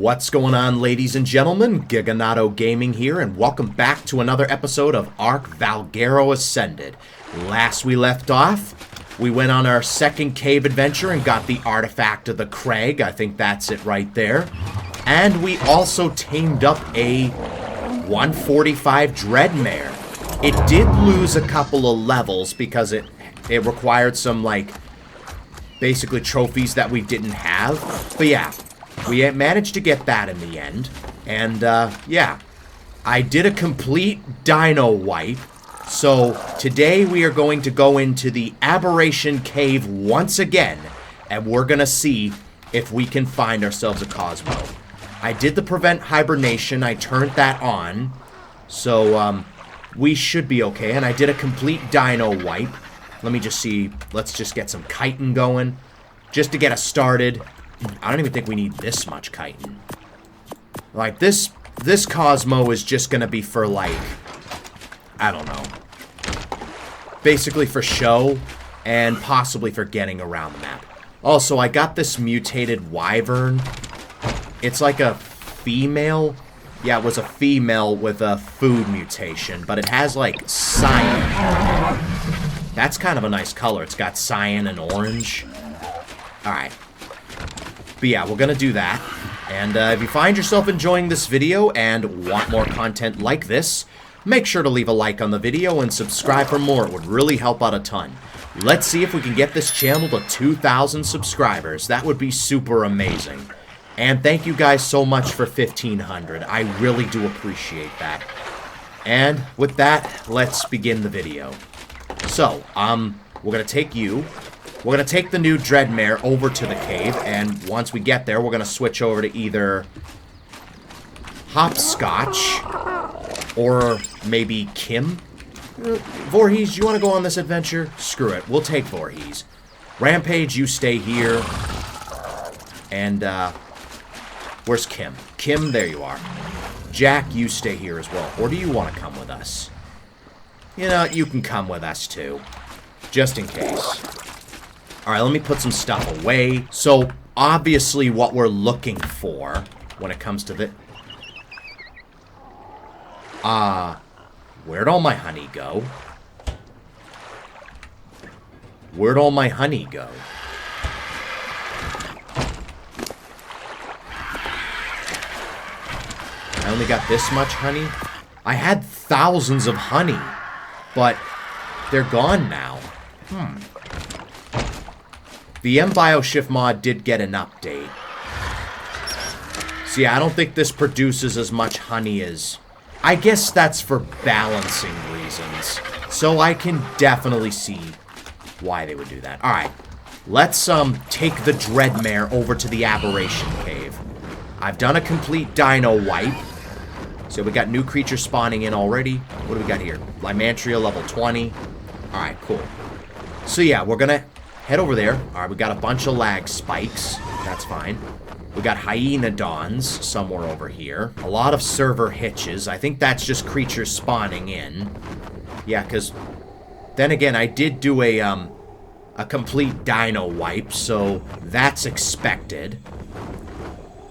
What's going on, ladies and gentlemen? Giganato Gaming here, and welcome back to another episode of Ark Valguero Ascended. Last we left off, we went on our second cave adventure and got the artifact of the Crag. I think that's it right there. And we also tamed up a 145 Dreadmare. It did lose a couple of levels because it required some, like, basically trophies that we didn't have. But yeah. We managed to get that in the end, and, yeah. I did a complete dino wipe, so today we are going to go into the Aberration Cave once again, and we're gonna see if we can find ourselves a Cosmo. I did the prevent hibernation, I turned that on, so, we should be okay, and I did a complete dino wipe. Let me just see, let's just get some chitin going, just to get us started. I don't even think we need this much chitin. Like, this Cosmo is just gonna be for, like, I don't know. Basically for show, and possibly for getting around the map. Also, I got this mutated wyvern. It's like a female. Yeah, it was a female with a food mutation, but it has, like, cyan. That's kind of a nice color. It's got cyan and orange. Alright. But yeah, we're gonna do that. And if you find yourself enjoying this video and want more content like this, make sure to leave a like on the video and subscribe for more. It would really help out a ton. Let's see if we can get this channel to 2,000 subscribers. That would be super amazing. And thank you guys so much for 1,500. I really do appreciate that. And with that, let's begin the video. So, we're gonna take you. We're going to take the new Dreadmare over to the cave, and once we get there, we're going to switch over to either Hopscotch or maybe Kim. Voorhees, you want to go on this adventure? Screw it. We'll take Voorhees. Rampage, you stay here. And, where's Kim? Kim, there you are. Jack, you stay here as well. Or do you want to come with us? You know, you can come with us, too. Just in case. Alright, let me put some stuff away. So, obviously what we're looking for when it comes to the... where'd all my honey go? Where'd all my honey go? I only got this much honey? I had thousands of honey, but they're gone now. The M-Bioshift mod did get an update. So yeah, I don't think this produces as much honey as... I guess that's for balancing reasons. So I can definitely see why they would do that. Alright, let's take the Dreadmare over to the Aberration Cave. I've done a complete dino wipe. So we got new creatures spawning in already. What do we got here? Lymantria level 20. Alright, cool. So yeah, we're gonna... head over there. Alright, we got a bunch of lag spikes. That's fine. We got Hyenodons somewhere over here. A lot of server hitches. I think that's just creatures spawning in. Yeah, because... then again, I did do a complete dino wipe, so that's expected.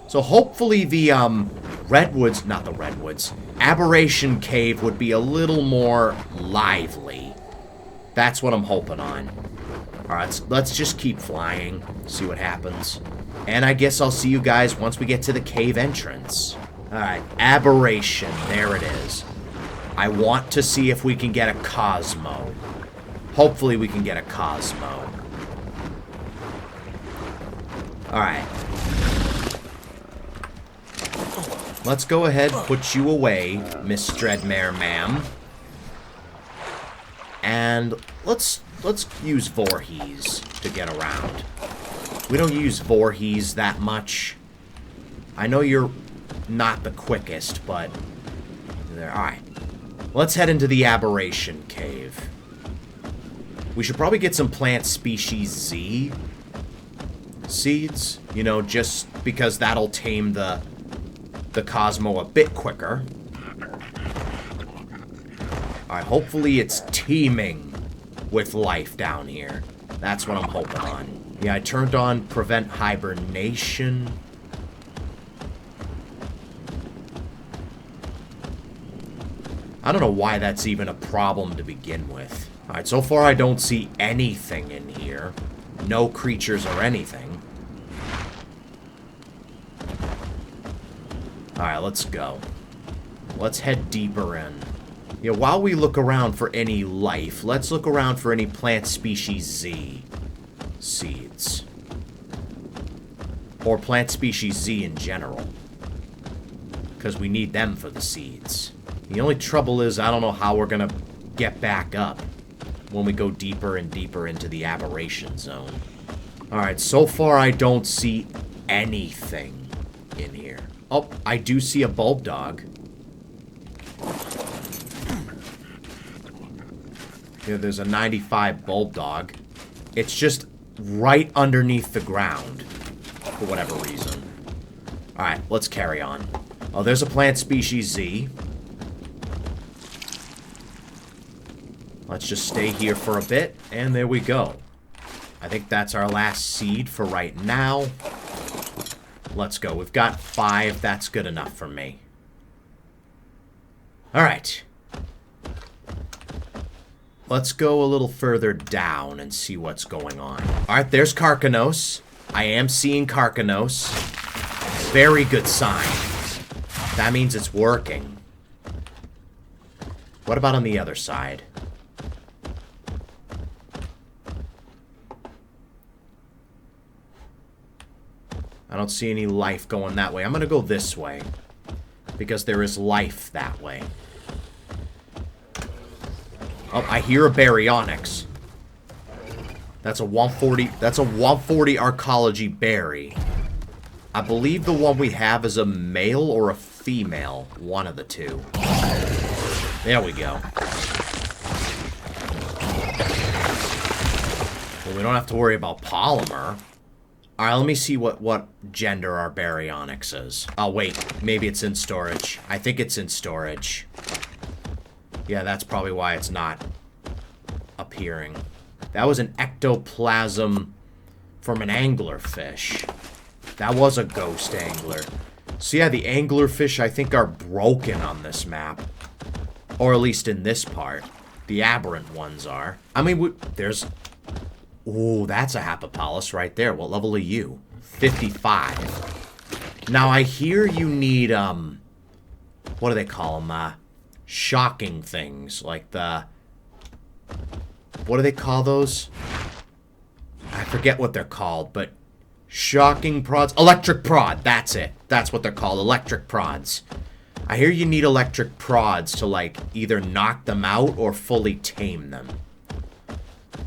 So hopefully the, Redwoods... not the Redwoods. Aberration Cave would be a little more lively. That's what I'm hoping on. Alright, let's just keep flying, see what happens. And I guess I'll see you guys once we get to the cave entrance. Alright, Aberration, there it is. I want to see if we can get a Cosmo. Hopefully we can get a Cosmo. Alright. Let's go ahead, put you away, Miss Dreadmare, ma'am. And let's use Voorhees to get around. We don't use Voorhees that much. I know you're not the quickest, but... alright. Let's head into the Aberration Cave. We should probably get some plant species Z seeds. You know, just because that'll tame the Cosmo a bit quicker. Alright, hopefully it's teeming with life down here. That's what I'm hoping on. Yeah, I turned on prevent hibernation. I don't know why that's even a problem to begin with. Alright, so far I don't see anything in here. No creatures or anything. Alright, let's go. Let's head deeper in. Yeah, while we look around for any life, let's look around for any plant species Z seeds. Or plant species Z in general. Because we need them for the seeds. The only trouble is I don't know how we're going to get back up when we go deeper and deeper into the Aberration Zone. Alright, so far I don't see anything in here. Oh, I do see a bulb dog. Yeah, there's a 95 bulb dog. It's just right underneath the ground. For whatever reason. Alright, let's carry on. Oh, there's a plant species Z. Let's just stay here for a bit, and there we go. I think that's our last seed for right now. Let's go. We've got 5. That's good enough for me. Alright. Let's go a little further down and see what's going on. Alright, there's Carcanos. I am seeing Carcanos. Very good sign. That means it's working. What about on the other side? I don't see any life going that way. I'm going to go this way. Because there is life that way. Oh, I hear a baryonyx. That's a 140. That's a 140 arcology berry. I believe the one we have is a male or a female. One of the two. There we go. Well, we don't have to worry about polymer. Alright, let me see what gender our baryonyx is. Oh, wait. Maybe it's in storage. I think it's in storage. Yeah, that's probably why it's not appearing. That was an ectoplasm from an anglerfish. That was a ghost angler. So yeah, the anglerfish I think are broken on this map. Or at least in this part. The aberrant ones are. I mean, there's... Ooh, that's a Hapapalis right there. What level are you? 55. Now, I hear you need, what do they call them? Shocking things. Like the... What do they call those? I forget what they're called, but... Shocking prods. Electric prod. That's it. That's what they're called. Electric prods. I hear you need electric prods to, like, either knock them out or fully tame them.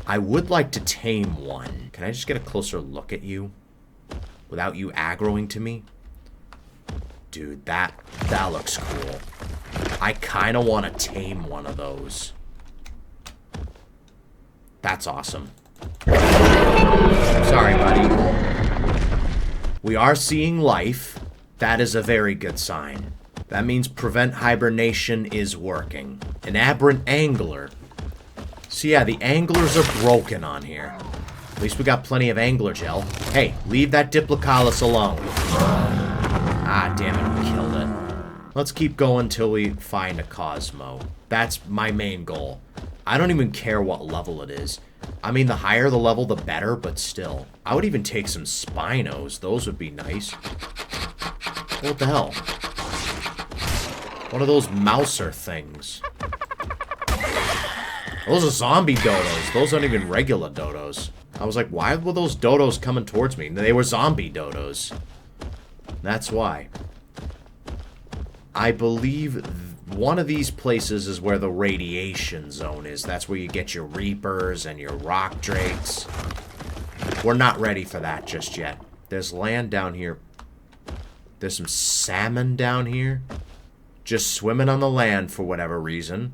I would like to tame one. Can I just get a closer look at you? Without you aggroing to me? Dude, that looks cool. I kind of want to tame one of those. That's awesome. Sorry, buddy. We are seeing life. That is a very good sign. That means prevent hibernation is working. An aberrant angler. So yeah, the anglers are broken on here. At least we got plenty of angler gel. Hey, leave that Diplocaulus alone. Ah, damn it, we killed it. Let's keep going till we find a Cosmo. That's my main goal. I don't even care what level it is. I mean, the higher the level, the better, but still. I would even take some Spinos. Those would be nice. What the hell? What are those mouser things? Those are zombie dodos. Those aren't even regular dodos. I was like, why were those dodos coming towards me? They were zombie dodos. That's why. I believe one of these places is where the radiation zone is. That's where you get your reapers and your rock drakes. We're not ready for that just yet. There's land down here. There's some salmon down here. Just swimming on the land for whatever reason.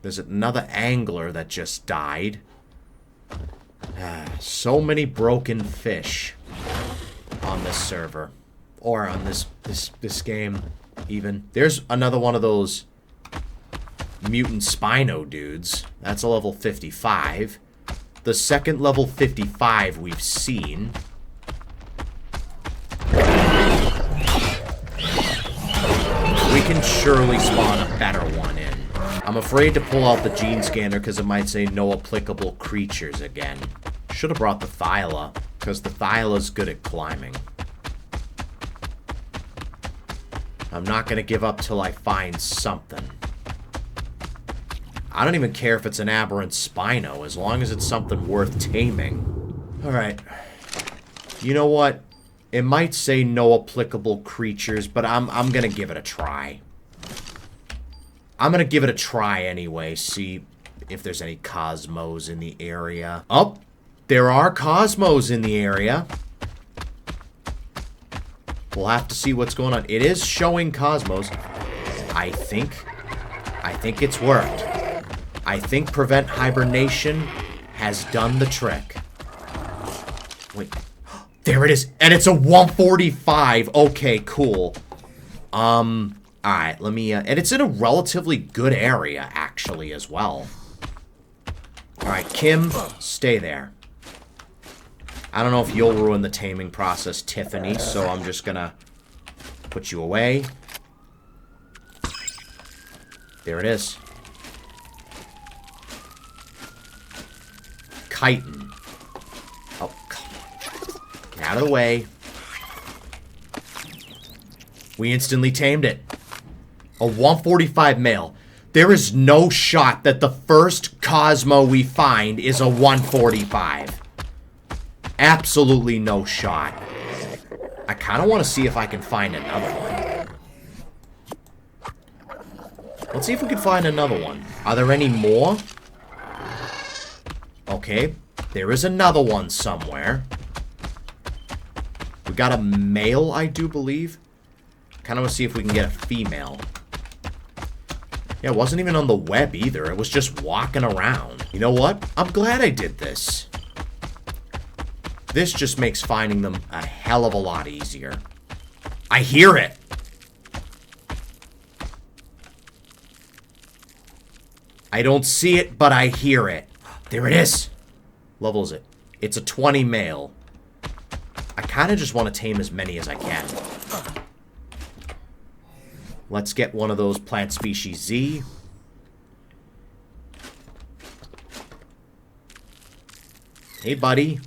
There's another angler that just died. So many broken fish on this server. Or on this game, even. There's another one of those mutant Spino dudes. That's a level 55. The second level 55 we've seen. We can surely spawn a better one in. I'm afraid to pull out the gene scanner because it might say no applicable creatures again. Should have brought the Thyla, because the Thyla's good at climbing. I'm not going to give up till I find something. I don't even care if it's an aberrant Spino, as long as it's something worth taming. Alright. You know what? It might say no applicable creatures, but I'm going to give it a try. I'm going to give it a try anyway, see if there's any Cosmos in the area. Oh, there are Cosmos in the area. We'll have to see what's going on. It is showing Cosmos. I think it's worked. I think Prevent Hibernation has done the trick. Wait. There it is. And it's a 145. Okay, cool. Alright, let me, and it's in a relatively good area, actually, as well. Alright, Kim, stay there. I don't know if you'll ruin the taming process, Tiffany, so I'm just gonna put you away. There it is. Chitin. Oh, come on. Get out of the way. We instantly tamed it. A 145 male. There is no shot that the first Cosmo we find is a 145. Absolutely no shot. I kind of want to see if I can find another one. Let's see if we can find another one. Are there any more? Okay, there is another one somewhere. We got a male, I do believe. Kind of want to see if we can get a female. Yeah, it wasn't even on the web either. It was just walking around. You know what? I'm glad I did this. This just makes finding them a hell of a lot easier. I hear it. I don't see it, but I hear it. There it is. Level is it? It's a 20 male. I kind of just want to tame as many as I can. Let's get one of those plant species Z. Hey, buddy.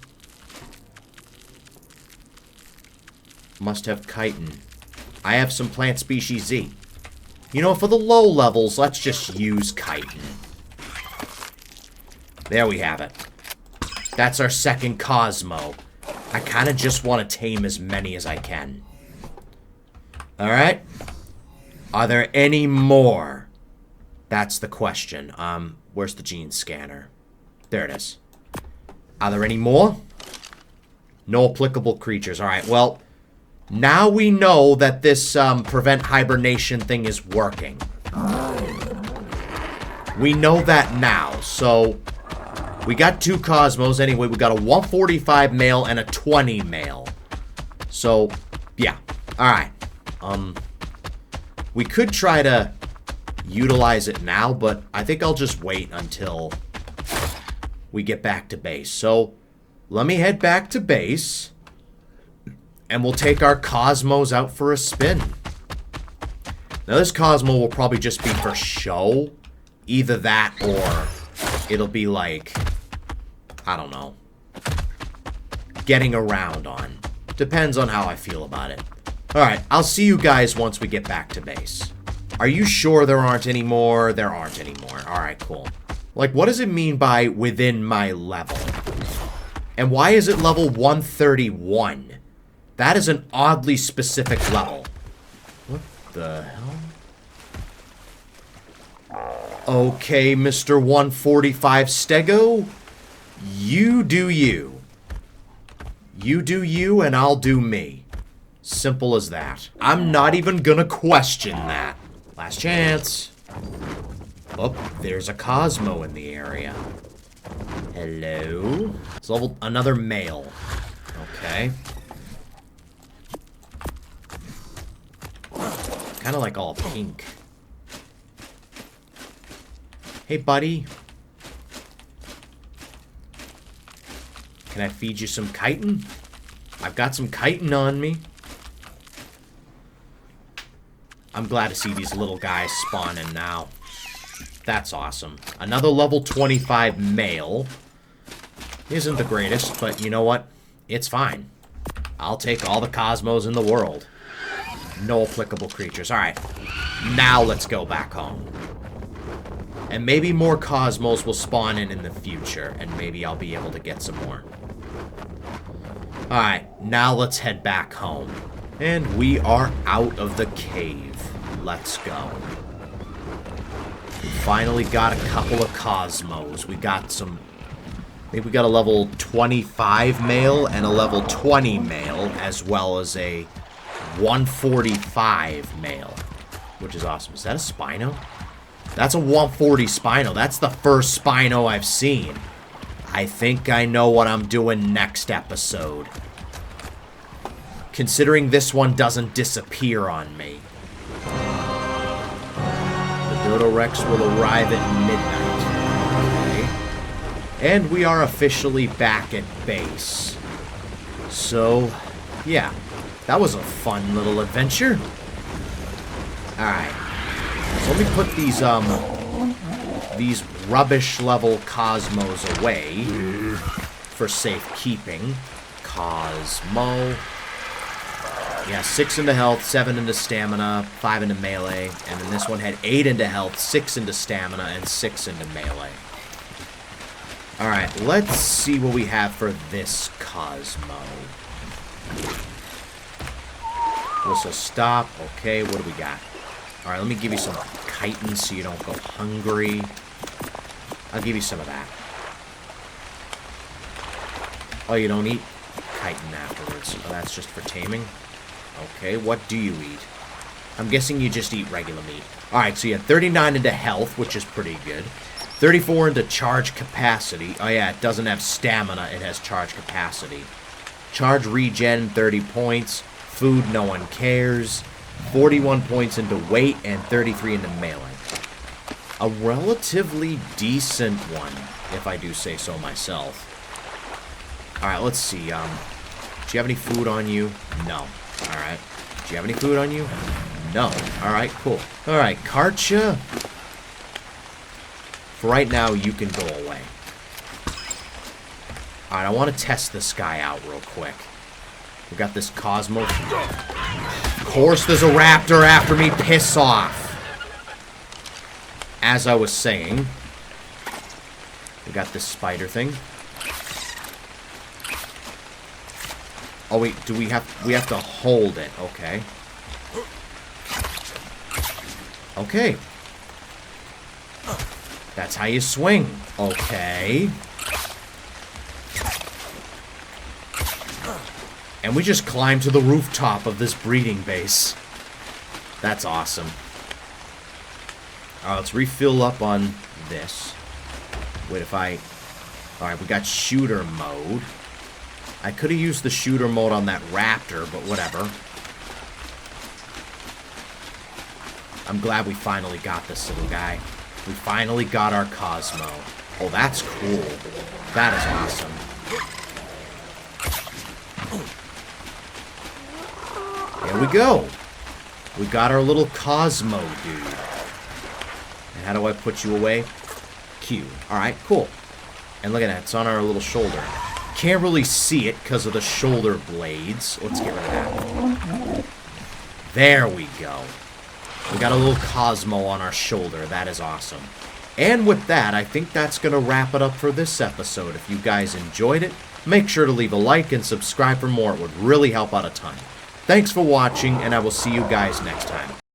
Must have chitin. I have some plant species Z. You know, for the low levels, let's just use chitin. There we have it. That's our second Cosmo. I kind of just want to tame as many as I can. Alright. Are there any more? That's the question. Where's the gene scanner? There it is. Are there any more? No applicable creatures. Alright, well, now we know that this prevent hibernation thing is working. We know that now, so we got 2 Cosmos anyway. We got a 145 male and a 20 male. So, yeah. Alright. We could try to utilize it now, but I think I'll just wait until we get back to base. So, let me head back to base, and we'll take our Cosmos out for a spin. Now, this Cosmo will probably just be for show. Either that, or it'll be like, I don't know, getting around on. Depends on how I feel about it. Alright, I'll see you guys once we get back to base. Are you sure there aren't any more? There aren't any more. Alright, cool. Like, what does it mean by within my level? And why is it level 131? That is an oddly specific level. What the hell? Okay, Mr. 145 Stego. You do you. You do you, and I'll do me. Simple as that. I'm not even gonna question that. Last chance. Oh, there's a Cosmo in the area. Hello? It's level another male. Okay. Kind of like all pink. Hey, buddy. Can I feed you some chitin? I've got some chitin on me. I'm glad to see these little guys spawning now. That's awesome. Another level 25 male. Isn't the greatest, but you know what? It's fine. I'll take all the Cosmos in the world. No applicable creatures. Alright. Now let's go back home. And maybe more Cosmos will spawn in the future. And maybe I'll be able to get some more. Alright. Now let's head back home. And we are out of the cave. Let's go. We finally got a couple of Cosmos. We got some... I think we got a level 25 male and a level 20 male, as well as a 145 male, which is awesome. Is that a Spino? That's a 140 Spino. That's the first Spino I've seen. I think I know what I'm doing next episode. Considering this one doesn't disappear on me. The Dodo Rex will arrive at midnight. And we are officially back at base. So, yeah. That was a fun little adventure. Alright. So let me put these rubbish level Cosmos away for safekeeping. Cosmo. Yeah, 6 into health, 7 into stamina, 5 into melee. And then this one had 8 into health, 6 into stamina, and 6 into melee. Alright, let's see what we have for this Cosmo. Whistle stop. Okay, what do we got? Alright, let me give you some chitin so you don't go hungry. I'll give you some of that. Oh, you don't eat chitin afterwards. Oh, that's just for taming? Okay, what do you eat? I'm guessing you just eat regular meat. Alright, so you had 39 into health, which is pretty good. 34 into charge capacity. Oh yeah, it doesn't have stamina, it has charge capacity. Charge regen, 30 points. Food, no one cares. 41 points into weight and 33 into melee. A relatively decent one, if I do say so myself. Alright, let's see. Do you have any food on you? No. Alright. Do you have any food on you? No. Alright, cool. Alright, Karcha. For right now, you can go away. Alright, I want to test this guy out real quick. We got this Cosmo. Of course there's a raptor after me. Piss off. As I was saying, we got this spider thing. Oh wait, do we have to hold it? Okay. Okay. That's how you swing. Okay. And we just climbed to the rooftop of this breeding base. That's awesome. Alright, let's refill up on this. Wait, if I... Alright, we got shooter mode. I could have used the shooter mode on that raptor, but whatever. I'm glad we finally got this little guy. We finally got our Cosmo. Oh, that's cool. That is awesome. There we go. We got our little Cosmo dude. And how do I put you away? Q. Alright, cool. And look at that. It's on our little shoulder. Can't really see it because of the shoulder blades. Let's get rid of that. There we go. We got a little Cosmo on our shoulder. That is awesome. And with that, I think that's going to wrap it up for this episode. If you guys enjoyed it, make sure to leave a like and subscribe for more. It would really help out a ton. Thanks for watching, and I will see you guys next time.